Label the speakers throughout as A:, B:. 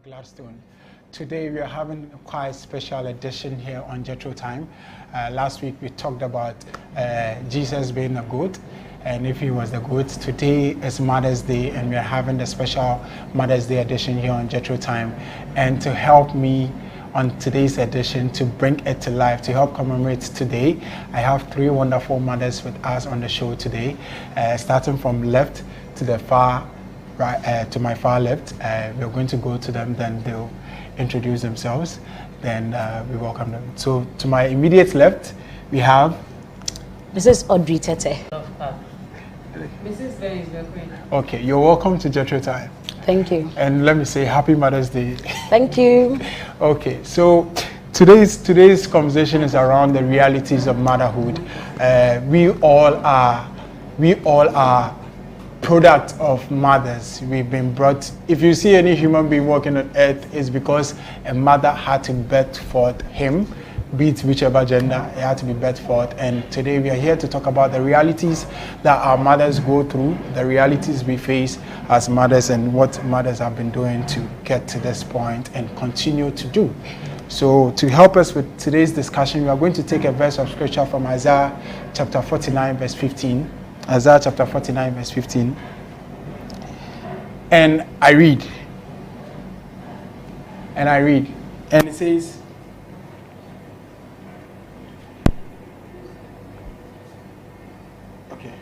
A: Gladstone. Today we are having a quite special edition here on Jethro Time. Last week we talked about Jesus being a goat, and if he was the goat, today is Mother's Day, and we are having a special Mother's Day edition here on Jethro Time. And to help me on today's edition, to bring it to life, to help commemorate today, I have three wonderful mothers with us on the show today, starting from left to the far right, to my far left. We're going to go to them, then they'll introduce themselves, then we welcome them. So to my immediate left, we have
B: Mrs. Audrey Tete.
C: Mrs. Very is the queen.
A: Okay, you're welcome to Jethro Time.
B: Thank you.
A: And let me say Happy Mother's Day.
B: Thank you.
A: Okay, so today's conversation is around the realities of motherhood. We all are product of mothers. We've been brought, if you see any human being walking on earth, it's because a mother had to birth forth him, be it whichever gender, it had to be birthed forth. And today we are here to talk about the realities that our mothers go through, the realities we face as mothers, and what mothers have been doing to get to this point and continue to do. So to help us with today's discussion, we are going to take a verse of scripture from Isaiah chapter 49 verse 15. Isaiah chapter 49 verse 15. And I read. And it says, okay.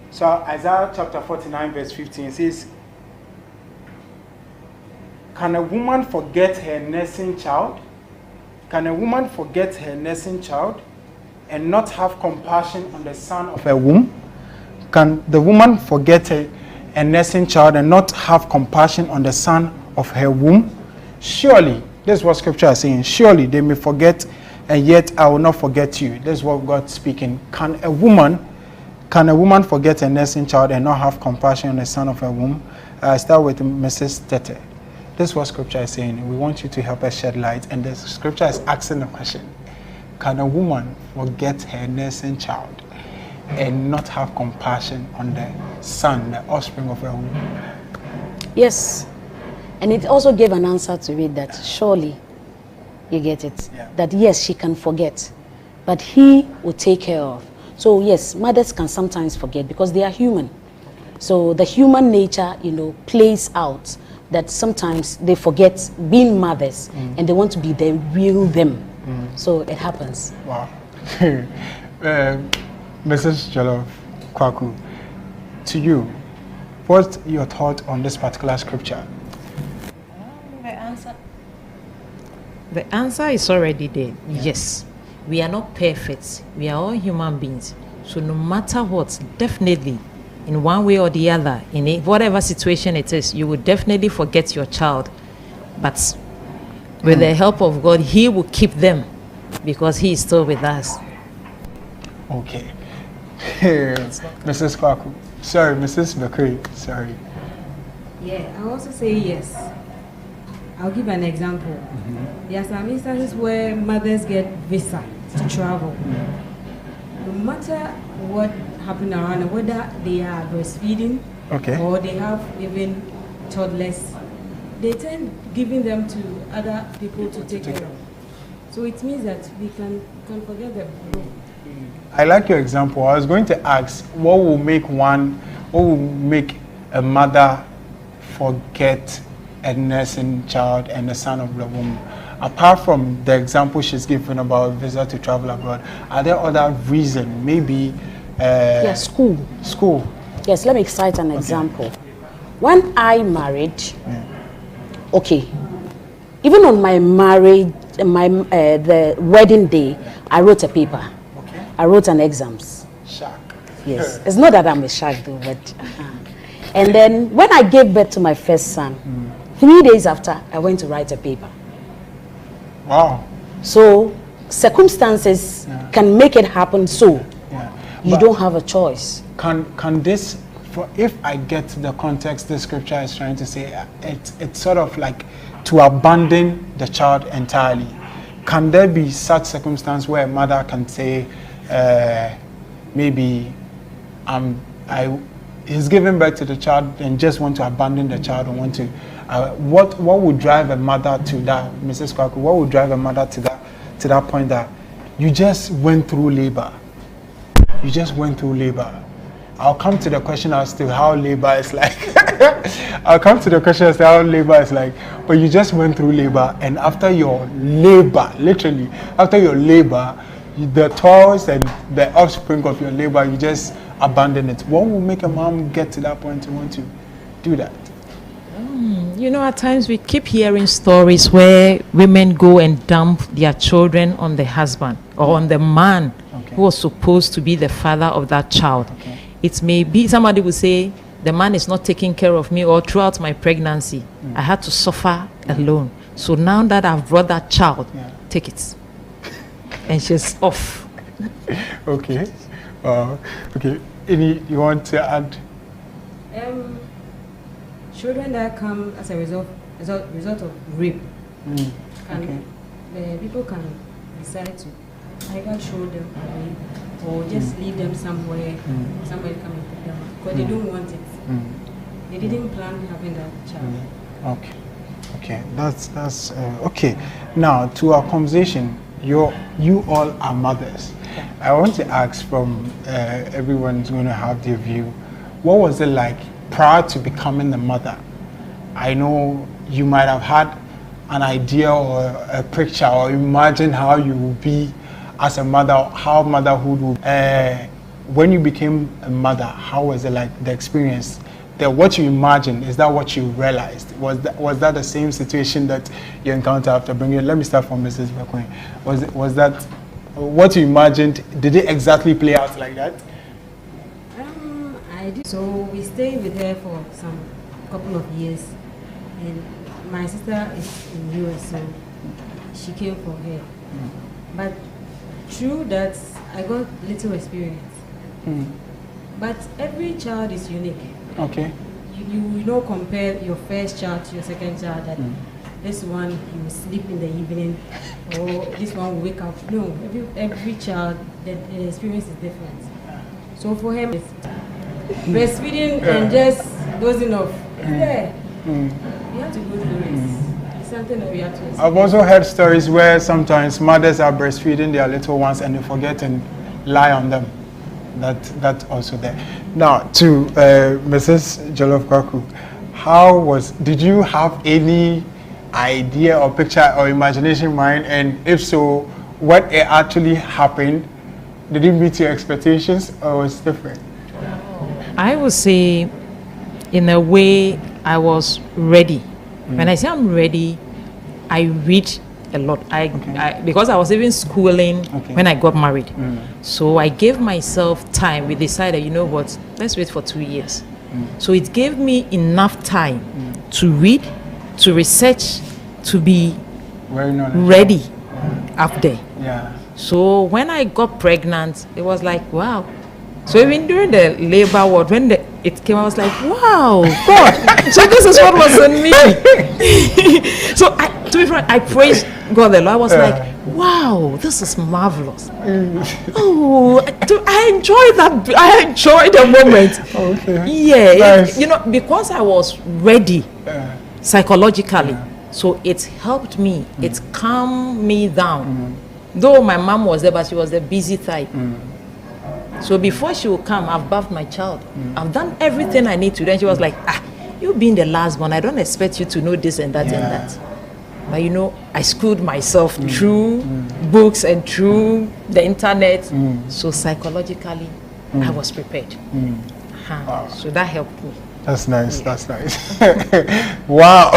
A: So Isaiah chapter 49 verse 15 says, can a woman forget her nursing child? Can a woman forget her nursing child and not have compassion on the son of her womb? Can the woman forget a nursing child and not have compassion on the son of her womb? Surely, this is what scripture is saying, surely they may forget, and yet I will not forget you. This is what God's speaking. Can a woman forget a nursing child and not have compassion on the son of her womb? I start with Mrs. Tete. This is what scripture is saying. We want you to help us shed light, and the scripture is asking the question, can a woman forget her nursing child and not have compassion on the son, the offspring of her womb?
B: Yes. And it also gave an answer to it that surely, you get it, that yes, she can forget, but he will take care of. So yes, mothers can sometimes forget because they are human. So the human nature, plays out that sometimes they forget being mothers and they want to be the real them. So it happens.
A: Wow. Mrs. Jollof Kwaku, to you, what's your thought on this particular scripture?
C: The answer is already there. Yes. We are not perfect. We are all human beings. So no matter what, definitely, in one way or the other, whatever situation it is, you will definitely forget your child. But With the help of God, He will keep them because He is still with us.
A: Okay. Mrs. Kwaku. Sorry, Mrs. McCray. Sorry.
D: Yeah, I also say yes. I'll give an example. There are some instances where mothers get visa to travel. No matter what happened around, whether they are breastfeeding or they have even toddlers, they tend giving them to other people to take care of. So it means that we can forget them.
A: I like your example. I was going to ask, what will make a mother forget a nursing child and the son of the woman? Apart from the example she's given about visa to travel abroad, are there other reasons? Maybe
B: school.
A: School.
B: Yes, let me cite an example. When I married, even on my marriage, the wedding day, I wrote a paper. I wrote an exams.
A: Shark.
B: Yes, it's not that I'm a shark though, but. And then when I gave birth to my first son, 3 days after, I went to write a paper.
A: Wow.
B: So circumstances can make it happen. So you don't have a choice.
A: Can this, if I get the context the scripture is trying to say, it's sort of like to abandon the child entirely. Can there be such circumstance where a mother can say, maybe he's giving birth to the child and just want to abandon the child and want to, what would drive a mother to that, Mrs. Kwaku, what would drive a mother to that point that you just went through labor? You just went through labor. I'll come to the question as to how labor is like. But you just went through labor, and after your labor, literally, after your labor, the toils and the offspring of your labor, you just abandon it. What will make a mom get to that point to want to do that?
C: You know, at times we keep hearing stories where women go and dump their children on the husband or on the man who was supposed to be the father of that child. It may be, somebody will say, the man is not taking care of me, or throughout my pregnancy, I had to suffer alone. So now that I've brought that child, take it. And she's off.
A: Okay. Any you want to add?
D: Children that come as a result of rape, people can decide to either throw them away or just leave them somewhere, somebody come and pick them up, because they don't want it. They didn't plan having that child.
A: Okay, that's okay. Now to our conversation, you all are mothers. I want to ask from everyone's going to have their view. What was it like prior to becoming a mother? I know you might have had an idea or a picture or imagine how you would be as a mother, how motherhood would. When you became a mother, how was it like, the experience? What you imagined, is that what you realized? Was that the same situation that you encountered after bringing? Let me start from Mrs. McQueen. Was that what you imagined? Did it exactly play out like that?
D: I did. So we stayed with her for some couple of years, and my sister is in the US, so she came for her. But through that, I got little experience. But every child is unique.
A: Okay.
D: You don't compare your first child to your second child, that this one he will sleep in the evening or this one will wake up. No, every child, the experience is different. So for him, it's breastfeeding and just dozing off. It's there. You have to go through it. It's something that we have to experience.
A: I've also heard stories where sometimes mothers are breastfeeding their little ones and they forget and lie on them. That's also there. Now to Mrs. Jollof Kwaku, did you have any idea or picture or imagination in mind, and if so, what actually happened? Did it meet your expectations or was it different?
C: I would say, in a way, I was ready. When I say I'm ready, I read a lot. Because I was even schooling when I got married. So I gave myself time. We decided, you know what, let's wait for 2 years. So it gave me enough time to read, to research, to be
A: Very knowledgeable.
C: ready up there.
A: Yeah.
C: So when I got pregnant, it was like, wow. So even during the labor ward, when it came, I was like, wow, God. So this is what was in me. So to be frank, I praised God a lot. I was like, wow, this is marvelous. Oh, I enjoyed that. I enjoyed the moment.
A: Okay.
C: Yeah,
A: Nice.
C: because I was ready psychologically. So it helped me. It calmed me down. Though my mom was there, but she was the busy type. So before she would come, I've bathed my child. I've done everything I need to. Then she was like, you being the last one, I don't expect you to know this and that and that. But I schooled myself through books and through the internet. So psychologically, I was prepared. Wow. So that helped me.
A: That's nice. That's nice. Wow.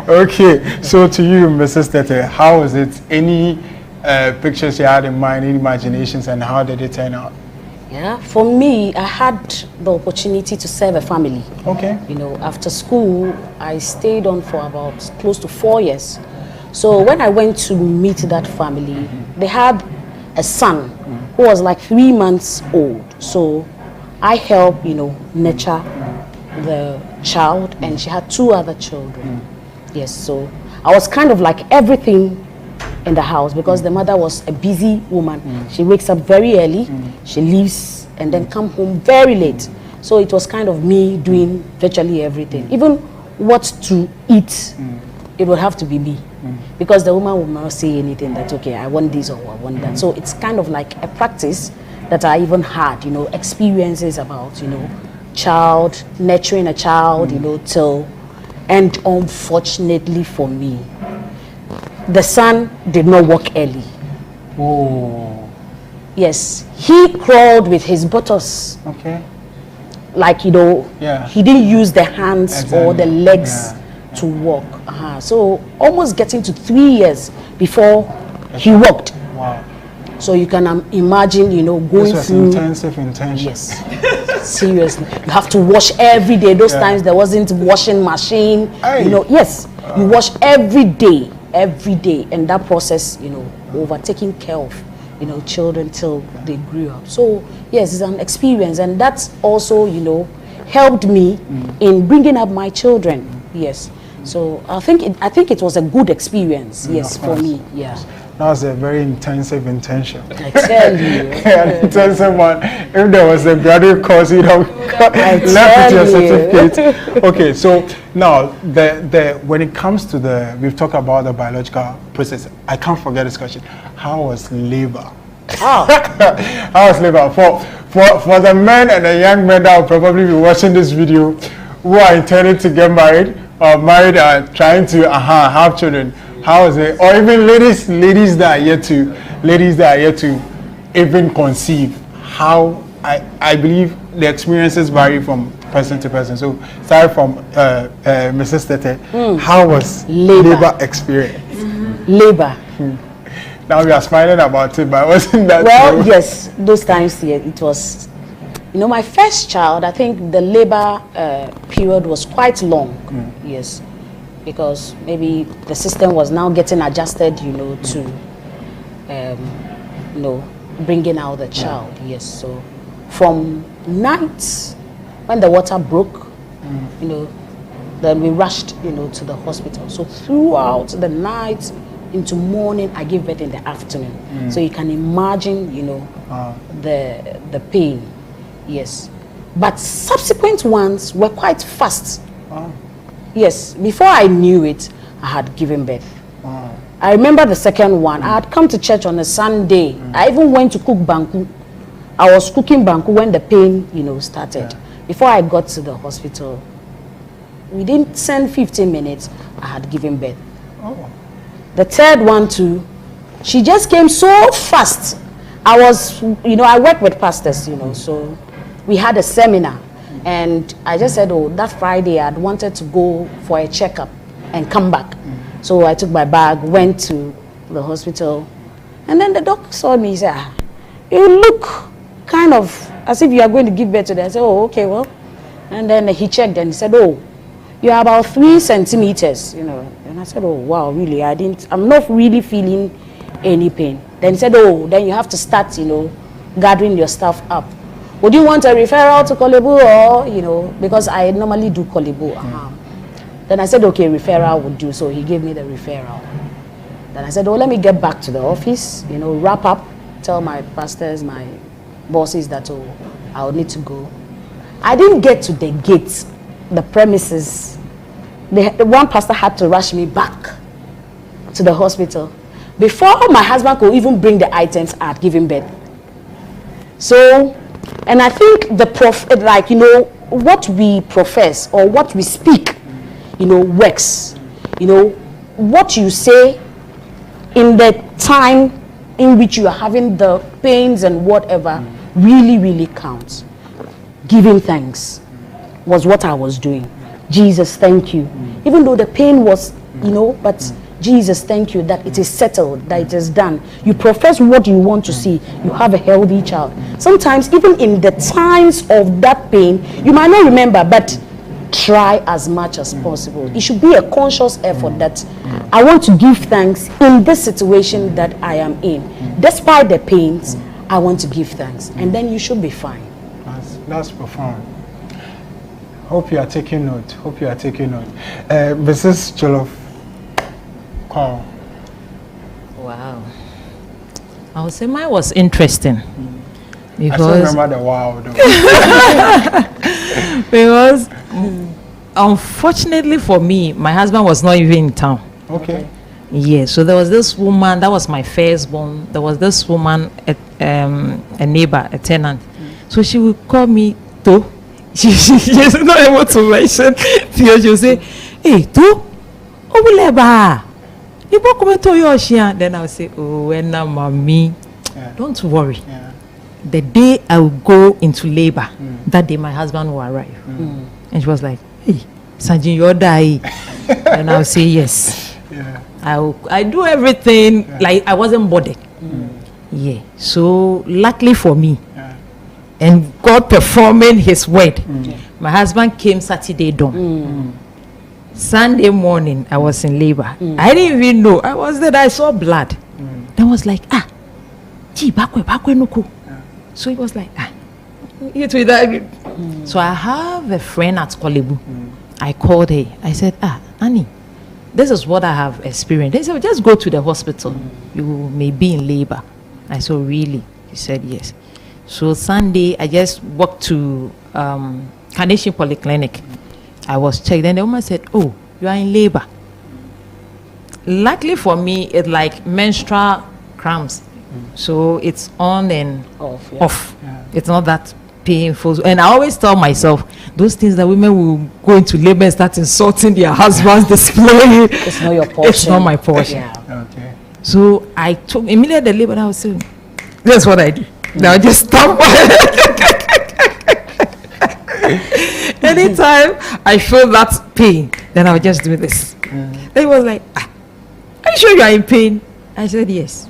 A: Okay. So to you, Mrs. Tete, how was it? Any pictures you had in mind, any imaginations, and how did it turn out?
B: Yeah, for me, I had the opportunity to serve a family.
A: Okay.
B: After school, I stayed on for about close to 4 years. So when I went to meet that family, they had a son who was like 3 months old. So I helped, nurture the child, and she had 2 other children. Yes, so I was kind of like everything in the house, because the mother was a busy woman. She wakes up very early, she leaves, and then come home very late. So it was kind of me doing virtually everything. Even what to eat, it would have to be me, because the woman would not say anything that, okay, I want this or I want that. So it's kind of like a practice that I even had, experiences about, child, nurturing a child, till, and unfortunately for me, the son did not walk early.
A: Oh.
B: Yes, he crawled with his buttocks.
A: Okay.
B: Like, he didn't use the hands or the legs to walk. So almost getting to 3 years before he walked.
A: Wow.
B: So you can imagine, going
A: this was
B: through
A: intensive intention.
B: Yes. Seriously. You have to wash every day. Those times there wasn't washing machine.
A: Aye.
B: Yes. You wash every day, and that process, over taking care of, children till they grew up. So yes, it's an experience, and that's also, helped me in bringing up my children. Yes. So I think it was a good experience. Yes, for me. Yeah.
A: That was a very intensive intention.
B: I tell you.
A: An intensive one. If there was a graduate course, you'd have left with your certificate. Okay, so now when it comes to we've talked about the biological process. I can't forget this question. How was labor? How was labor? For the men and the young men that will probably be watching this video, who are intending to get married or married and trying to have children. How is it? Or even ladies that are yet to even conceive. How I believe the experiences vary from person to person. So starting from Mrs. Tete, how was labor experience?
B: Labor.
A: Now we are smiling about it, but wasn't that
B: well? Yes, those times it was. My first child, I think the labor period was quite long. Yes. Because maybe the system was now getting adjusted, to, bringing out the child. Yes, so from night when the water broke, then we rushed, to the hospital. So throughout the night into morning, I gave birth in the afternoon. So you can imagine, the pain. Yes, but subsequent ones were quite fast. Yes, before I knew it, I had given birth. I remember the second one. I had come to church on a Sunday. I even went to cook banku. I was cooking banku when the pain, started. Before I got to the hospital, within 10-15 minutes, I had given birth. The third one too, she just came so fast. I was, I work with pastors, so we had a seminar. And I just said, that Friday I'd wanted to go for a checkup and come back. So I took my bag, went to the hospital, and then the doctor saw me. He said, you look kind of as if you are going to give birth today. I said, okay, well. And then he checked and he said, you are about 3 centimeters, you know. And I said, oh, wow, really? I'm not really feeling any pain. Then he said, oh, then you have to start, you know, gathering your stuff up. Would you want a referral to Kolebu or, you know, because I normally do Kolebu. Then I said, okay, referral would do. So he gave me the referral. Then I said, oh, let me get back to the office, you know, wrap up, tell my pastors, my bosses that, oh, I'll need to go. I didn't get to the gate, the premises. The one pastor had to rush me back to the hospital. Before my husband could even bring the items, I had given birth. So, and I think like, you know, what we profess or what we speak, you know, works. You know, what you say in the time in which you are having the pains and whatever really, really counts. Giving thanks was what I was doing. Jesus, thank you. Even though the pain was, you know, but Jesus, thank you that it is settled, that it is done. You profess what you want to see. You have a healthy child. Sometimes, even in the times of that pain, you might not remember, but try as much as possible. It should be a conscious effort that I want to give thanks in this situation that I am in. Despite the pains, I want to give thanks. And then you should be fine.
A: That's profound. Hope you are taking note. Mrs. Jollof. Call.
C: Wow. I would say mine was interesting.
A: I still remember the wow though.
C: Because unfortunately for me, my husband was not even in town.
A: Okay.
C: Yeah, so there was this woman, that was my firstborn. There was this woman, a neighbor, a tenant. So she would call me to. She's not able to mention. She would say, hey, to, Obuleba. Then I would say, oh, when mommy, don't worry. Yeah. The day I will go into labor, that day my husband will arrive. And she was like, hey, Sanjin, you're dying. And I would say, yes. Yeah. I do everything like I wasn't bothered. Yeah. So luckily for me, and God performing his word, my husband came Saturday dawn. Sunday morning, I was in labor. I didn't even know. I was there. I saw blood. I was like, gee, bakwe nuku. So he was like, So I have a friend at Kolebu. I called her. I said, Annie, this is what I have experienced. They said, just go to the hospital. You may be in labor. I said, really? He said, yes. So Sunday, I just walked to Carnation Polyclinic. I was checked. Then the woman said, oh, you are in labor. Luckily for me, it's like menstrual cramps. So it's on and off. Yeah. It's not that painful. And I always tell myself, those things that women will go into labor and start insulting their husbands, display.
B: It's not your portion.
C: It's not my portion.
B: Yeah.
C: Okay. So I took immediately the labor. I was saying, that's what I do. Now just stop. Anytime I feel that pain, then I'll just do this. Then he was like, are you sure you are in pain? I said, yes.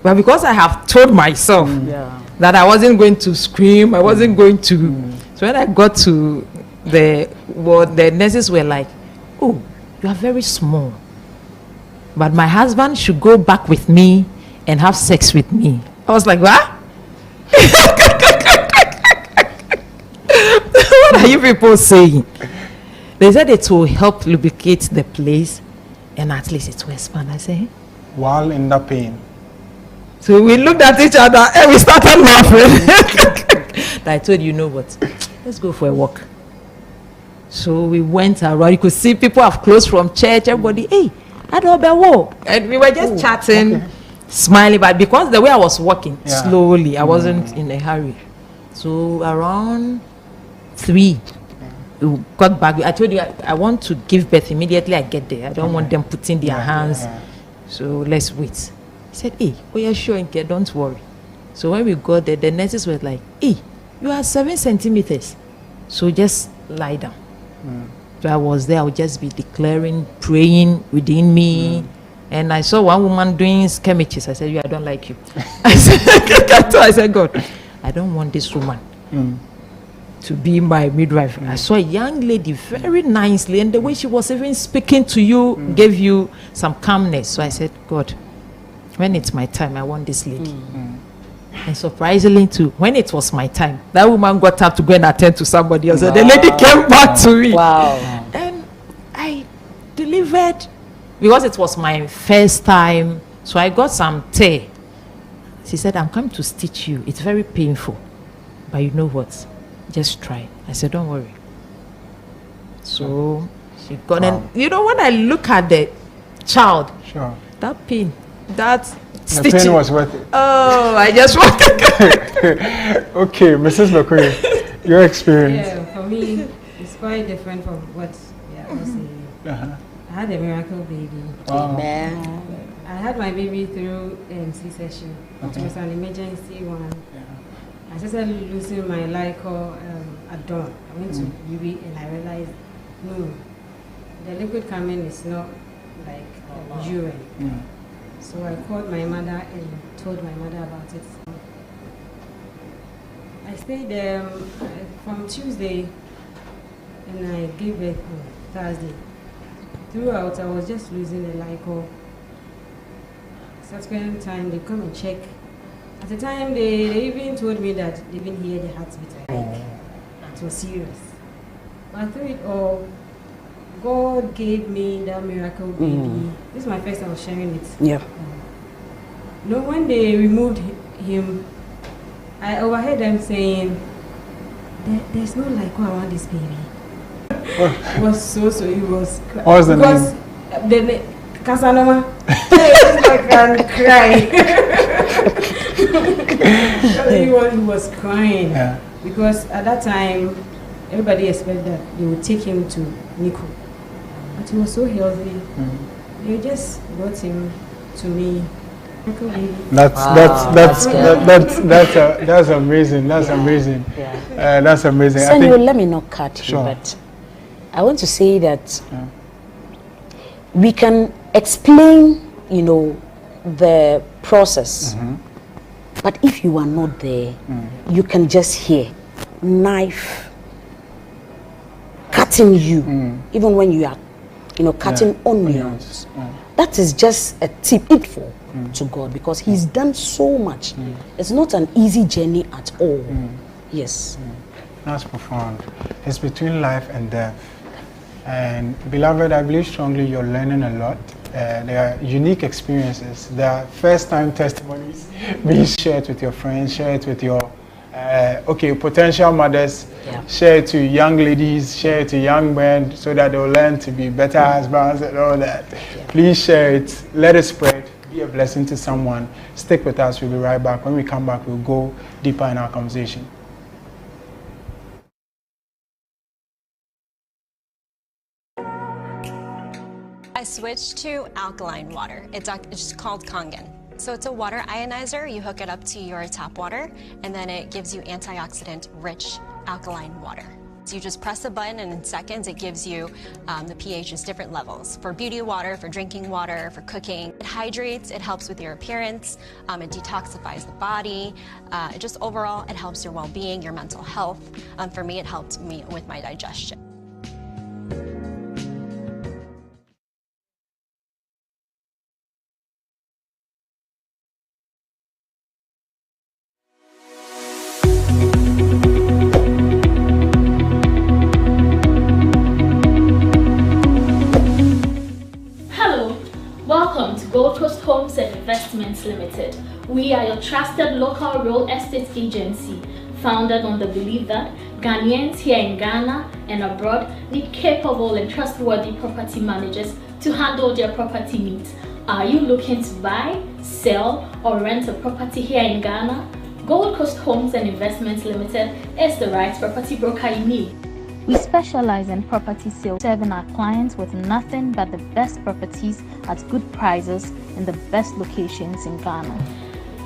C: But because I have told myself that I wasn't going to scream, I wasn't going to. So when I got to the nurses were like, oh, you are very small. But my husband should go back with me and have sex with me. I was like, what? What are you people saying? They said it will help lubricate the place and at least it will expand. I say,
A: while in the pain.
C: So we looked at each other and we started laughing. I told you know what? Let's go for a walk. So we went around. You could see people have clothes from church. Everybody, hey, I don't know. And we were just chatting, smiling. But because the way I was walking slowly, I wasn't in a hurry. So around 3, we got back. I told you I want to give birth immediately I get there. I don't want them putting their hands. So let's wait. He said, hey, we are sure, don't worry. So when we got there, the nurses were like, hey, you are 7 centimeters. So just lie down. So I was there. I would just be declaring, praying within me. And I saw one woman doing skirmishes. I said, I don't like you. I said, God, I don't want this woman. to be my midwife. I saw a young lady very nicely, and the way she was even speaking to you gave you some calmness. So I said, God, when it's my time, I want this lady. And surprisingly too, when it was my time, that woman got up to go and attend to somebody else. And the lady came back to me.
B: Wow.
C: And I delivered, because it was my first time, so I got some tea. She said, I'm coming to stitch you. It's very painful. But you know what? Just try. I said, don't worry. So she got in. You know, when I look at the child, that pain, that stitching.
A: The pain was worth it.
C: Oh, I just want to.
A: Okay, Mrs. McCoy, your experience.
D: Yeah, for me, it's quite different from what I was saying. I had a miracle baby.
B: Amen.
D: I had my baby through C-section. It was an emergency one. I started losing my liquor at dawn. I went to UB and I realized, no, the liquid coming is not like urine. So I called my mother and told my mother about it. I stayed there from Tuesday and I gave birth on Thursday. Throughout, I was just losing the liquor. Subsequent time, they come and check. At the time, they even told me that they didn't hear the heartbeat. It was serious. But through it all, God gave me that miracle baby. This is my first time of sharing it.
B: Yeah.
D: You know, when they removed him, I overheard them saying, there's no like around this baby. It was so, it was.
A: What was the name?
D: The Casanova. I can cry. He was crying because at that time everybody expected that they would take him to Nico, but he was so healthy. They just brought him to me.
A: That's amazing. That's amazing. That's amazing.
B: Senor, let me not cut you, but I want to say that we can explain, you know, the process. But if you are not there, you can just hear knife cutting you, even when you are, you know, cutting onions. That is just a tip info to God, because He's done so much. It's not an easy journey at all. Yes.
A: That's profound. It's between life and death. And beloved, I believe strongly you're learning a lot. There are unique experiences. There are first-time testimonies being shared with your friends, share it with your potential mothers, share it to young ladies, share it to young men, so that they'll learn to be better husbands and all that. Please share it. Let it spread. Be a blessing to someone. Stick with us. We'll be right back. When we come back, we'll go deeper in our conversation.
E: I switched to alkaline water. It's called Kangen. So it's a water ionizer. You hook it up to your tap water, and then it gives you antioxidant-rich alkaline water. So you just press a button, and in seconds it gives you the pH's different levels for beauty water, for drinking water, for cooking. It hydrates, it helps with your appearance, it detoxifies the body. Just overall, it helps your well-being, your mental health. For me, it helped me with my digestion.
F: Welcome to Gold Coast Homes and Investments Limited. We are your trusted local real estate agency, founded on the belief that Ghanaians here in Ghana and abroad need capable and trustworthy property managers to handle their property needs. Are you looking to buy, sell, or rent a property here in Ghana? Gold Coast Homes and Investments Limited is the right property broker you need.
G: We specialize in property sales, serving our clients with nothing but the best properties at good prices in the best locations in Ghana.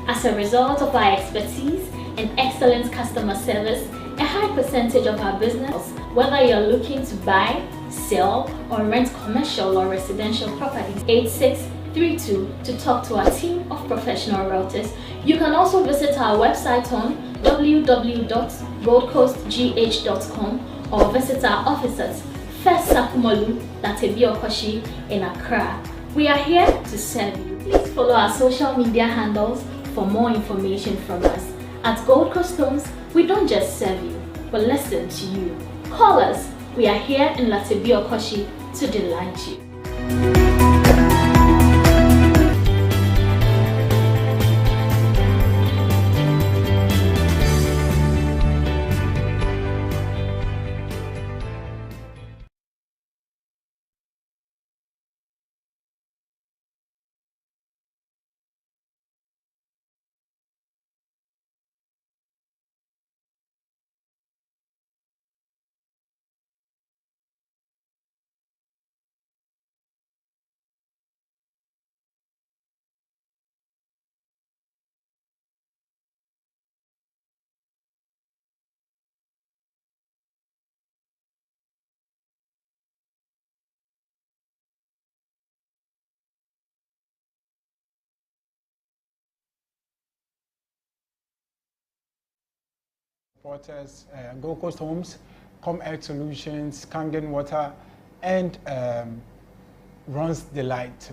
F: As a result of our expertise and excellent customer service, a high percentage of our business, whether you're looking to buy, sell, or rent commercial or residential property, 8632 to talk to our team of professional realtors. You can also visit our website on www.goldcoasthomes.com goldcoastgh.com, or visit our offices, First Sakumalu, Latebi Okoshi in Accra. We are here to serve you. Please follow our social media handles for more information from us. At Gold Coast Homes, we don't just serve you, but listen to you. Call us. We are here in Latebi Okoshi to delight you.
A: Supporters, Gold Coast Homes, Com-Egg Solutions, Kangen Water, and Runs Delight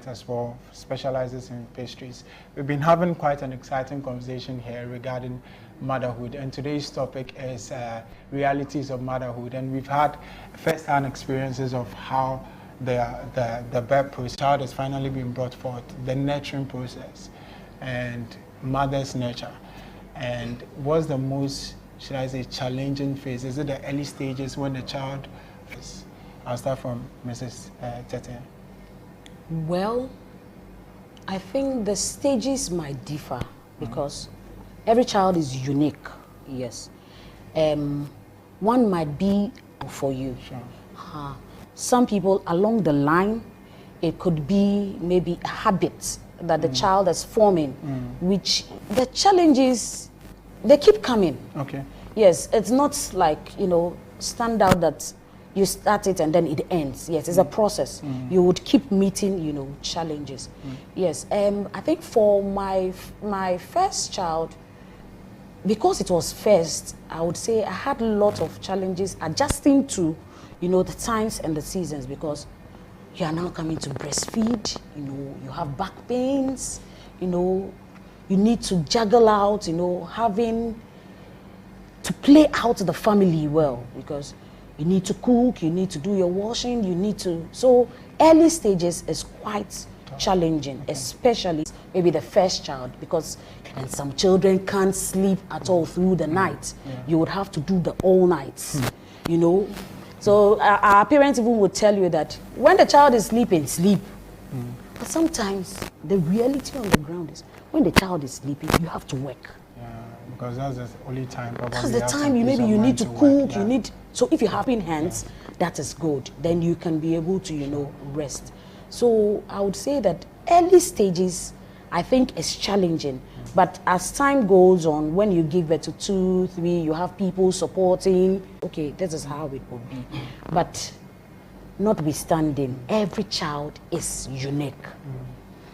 A: as well, specializes in pastries. We've been having quite an exciting conversation here regarding motherhood, and today's topic is realities of motherhood, and we've had first-hand experiences of how the birth child has finally been brought forth, the nurturing process, and mother's nurture. And what's the most, should I say, challenging phase? Is it the early stages when the child is? I'll start from Mrs. Tete.
B: Well, I think the stages might differ because every child is unique, yes. One might be for you. Sure. Some people along the line, it could be maybe a habit that the child is forming, which the challenges, they keep coming.
A: Okay.
B: Yes, it's not like, stand out that you start it and then it ends. Yes, it's a process. You would keep meeting, challenges. Yes, I think for my first child, because it was first, I would say I had a lot of challenges adjusting to, the times and the seasons, because you are now coming to breastfeed, you have back pains, you need to juggle out, having to play out the family well, because you need to cook, you need to do your washing, so early stages is quite challenging, especially maybe the first child, because and some children can't sleep at all through the night. You would have to do the all nights, So our parents even would tell you that when the child is sleeping, sleep. But sometimes the reality on the ground is when the child is sleeping, you have to work.
A: Yeah, because that's the only time.
B: That's the time you need to cook. So if you have in hands, that is good. Then you can be able to rest. So I would say that early stages, I think, is challenging. But as time goes on, when you give birth to 2, 3, you have people supporting. Okay, this is how it will be. But notwithstanding, every child is unique.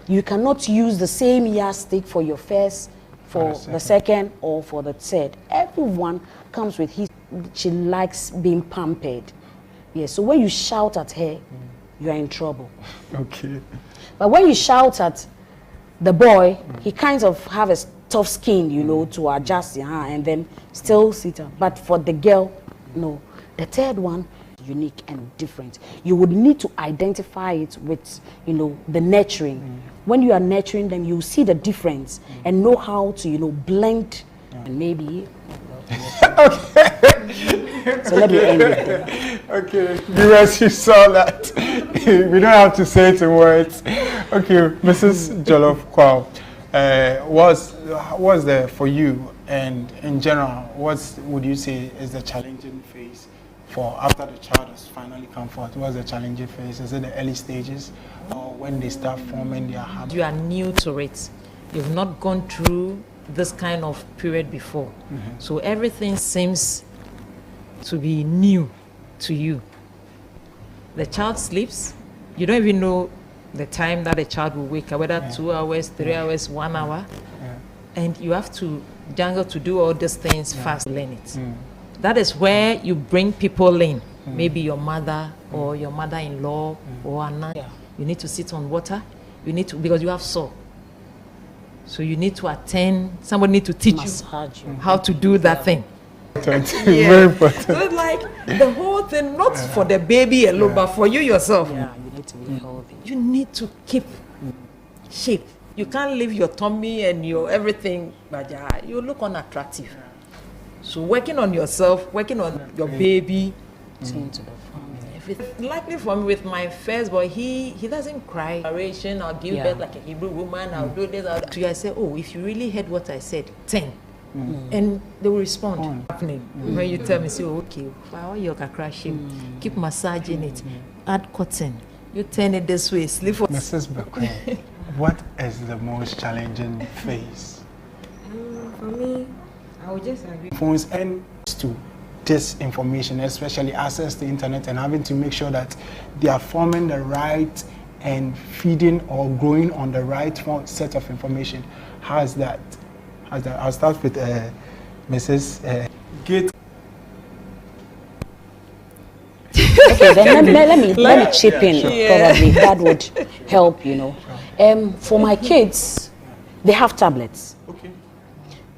B: You cannot use the same yardstick for your first, for the second, or for the third. Everyone comes with his. She likes being pampered. Yes. So when you shout at her, you are in trouble.
A: Okay.
B: But when you shout at the boy, he kind of have a tough skin, to adjust, and then still sit up. But for the girl, no. The third one, unique and different. You would need to identify it with, the nurturing. When you are nurturing them, you see the difference and know how to, blend. And maybe. So let me end it there.
A: Okay, viewers, you saw that. We don't have to say it in words. Okay, Mrs. Jollof Kwao, what's there for you, and in general, what would you say is the challenging phase for after the child has finally come forth? What's the challenging phase? Is it the early stages, or when they start forming their habits?
C: You are new to it. You've not gone through this kind of period before. So everything seems to be new to you. The child sleeps. You don't even know the time that the child will wake up, whether 2 hours, 3 hours, 1 hour. and you have to jungle to do all these things fast, learn it. That is where you bring people in, maybe your mother or your mother-in-law or another. You need to sit on water. You need to, because you have sore. So you need to attend, somebody need to teach you how to do that thing.
A: Very important.
C: So it's like the whole thing, not for the baby alone, but for you yourself.
B: Yeah, you need to be healthy.
C: You need to keep shape. You can't leave your tummy and your everything, but you look unattractive. So working on yourself, working on your baby,
B: Tend to the family.
C: everything. Likely for me with my first boy, he doesn't cry. I'll give birth like a Hebrew woman. I'll do this. So I say, oh, if you really heard what I said, 10. And they will respond. Happening. When you tell me, say, oh, okay, flower your kakra shape, keep massaging it, add cotton, you turn it this way, sleep for.
A: Mrs. Bekwe, what is the most challenging phase?
D: For me, I would just agree.
A: Phones and to this information, especially access to internet, and having to make sure that they are forming the right and feeding or growing on the right set of information. How is that? I'll start with Mrs. Gate.
B: Okay, then let me chip in. Probably that would help, you know. For my kids, they have tablets.
A: Okay.